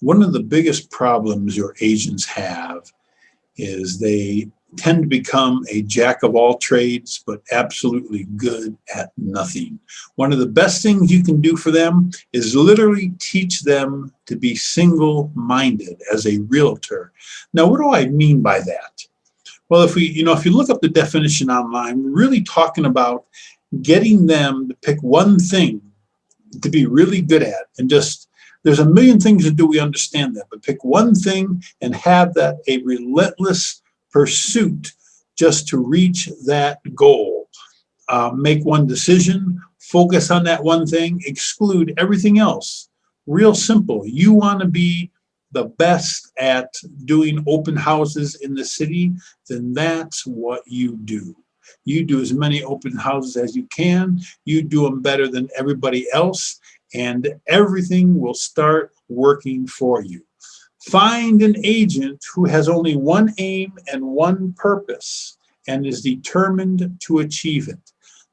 One of the biggest problems your agents have is they tend to become a jack of all trades, but absolutely good at nothing. One of the best things you can do for them is literally teach them to be single-minded as a realtor. Now, what do I mean by that? Well, if you look up the definition online, we're really talking about getting them to pick one thing to be really good at, and just there's a million things to do, we understand that, but pick one thing and have that a relentless pursuit just to reach that goal. Make one decision, focus on that one thing, exclude everything else. Real simple. You want to be the best at doing open houses in the city, then that's what you do. You do as many open houses as you can. You do them better than everybody else, and everything will start working for you. Find an agent who has only one aim and one purpose and is determined to achieve it.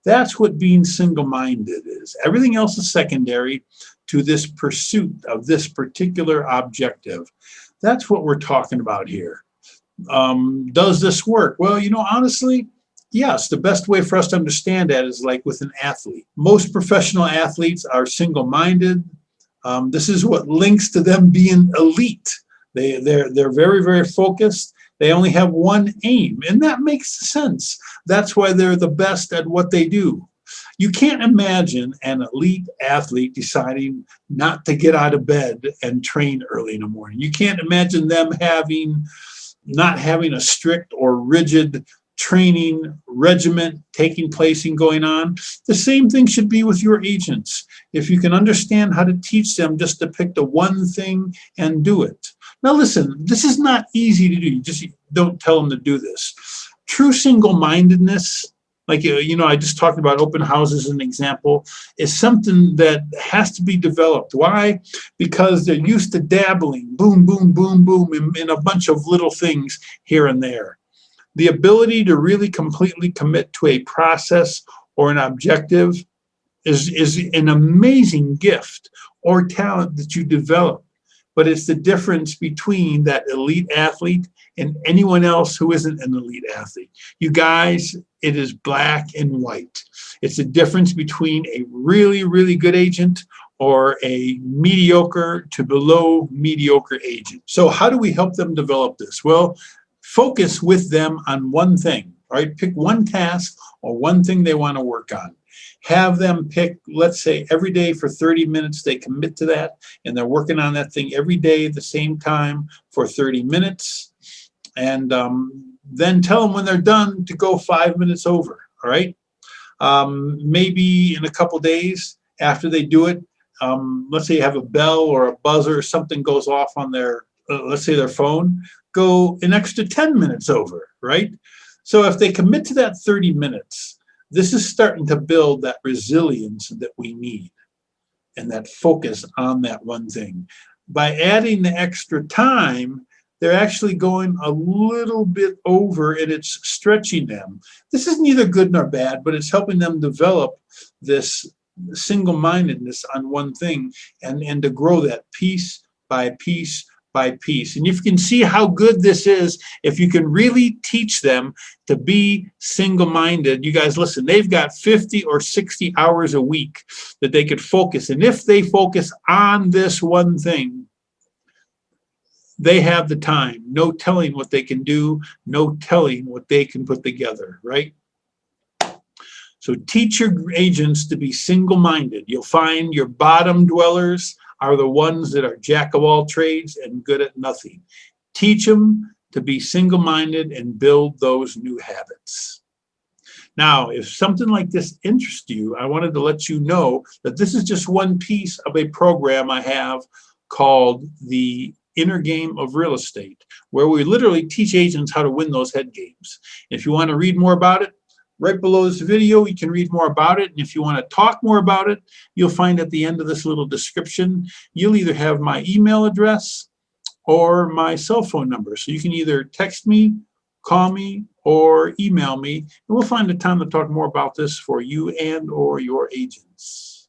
That's what being single-minded is. Everything else is secondary to this pursuit of this particular objective. That's what we're talking about here. Does this work? Well, honestly, yes, the best way for us to understand that is like with an athlete. Most professional athletes are single-minded. This is what links to them being elite. They're very, very focused. They only have one aim, and that makes sense. That's why they're the best at what they do. You can't imagine an elite athlete deciding not to get out of bed and train early in the morning. You can't imagine them not having a strict or rigid training regimen taking place and going on. The same thing should be with your agents. If you can understand how to teach them just to pick the one thing and do it. Now listen, this is not easy to do. You just don't tell them to do this. True single-mindedness, like I just talked about open houses as an example, is something that has to be developed. Why? Because they're used to dabbling, boom, boom, boom, boom, in a bunch of little things here and there. The ability to really completely commit to a process or an objective is an amazing gift or talent that you develop. But it's the difference between that elite athlete and anyone else who isn't an elite athlete. You guys, it is black and white. It's the difference between a really, really good agent or a mediocre to below mediocre agent. So how do we help them develop this? Well, focus with them on one thing, right? Pick one task or one thing they want to work on. Have them pick, let's say, every day for 30 minutes, they commit to that, and they're working on that thing every day at the same time for 30 minutes. And then tell them when they're done to go 5 minutes over, all right? Maybe in a couple days after they do it, let's say you have a bell or a buzzer or something goes off on their, let's say their phone, go an extra 10 minutes over, right? So if they commit to that 30 minutes, this is starting to build that resilience that we need and that focus on that one thing. By adding the extra time, they're actually going a little bit over and it's stretching them. This is neither good nor bad, but it's helping them develop this single-mindedness on one thing and to grow that piece by piece by piece. And if you can see how good this is, if you can really teach them to be single-minded, you guys listen, they've got 50 or 60 hours a week that they could focus. And if they focus on this one thing, they have the time. No telling what they can do, no telling what they can put together, right? So teach your agents to be single-minded. You'll find your bottom dwellers are the ones that are jack of all trades and good at nothing. Teach them to be single-minded and build those new habits. Now, if something like this interests you, I wanted to let you know that this is just one piece of a program I have called the Inner Game of Real Estate, where we literally teach agents how to win those head games. If you want to read more about it, right below this video, you can read more about it. And if you want to talk more about it, you'll find at the end of this little description, you'll either have my email address or my cell phone number. So you can either text me, call me, or email me, and we'll find a time to talk more about this for you and or your agents.